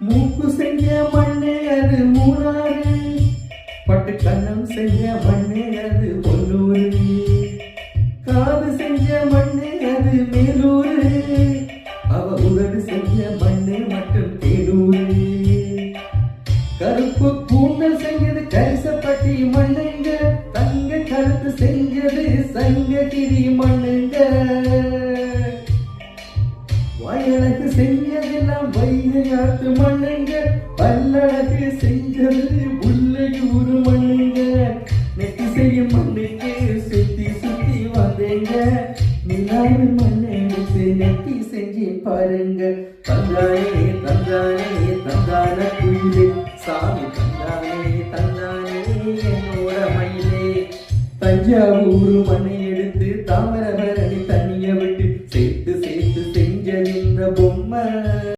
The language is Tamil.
மூக்கு செஞ்ச மண்ணே அது மூணாறு, பட்டு கண்ணம் செஞ்ச மண்ணே அது பொன்னூரு, காது செஞ்ச மண்ணே அது மேலூரு, அவ உதடு செஞ்ச மண்ணே மட்டும் தேனூரு, கருப்பு கூந்தல் செஞ்சது கரிசப்பட்டி மண்ணுங்க, தங்க கழுத்து செஞ்சது சங்ககிரி மண்ணுங்க, வயலுக்கு செஞ்சதெல்லாம் வைகையாத்து மண்ணுங்க, பல்லழகு செஞ்சது முல்லையூர் மண்ணுங்க, நெத்தி செய்யும் மண்ணுக்கு சுத்தி சுத்தி வந்தேங்க, நிலாவு மண்ணை எடுத்து நெத்தி செஞ்சு பாருங்க, தந்தானே தந்தானே தந்தான குயிலே, சாமி தந்தானே தந்தானே என்னோட மயிலே, தஞ்சாவூர் மண்ணை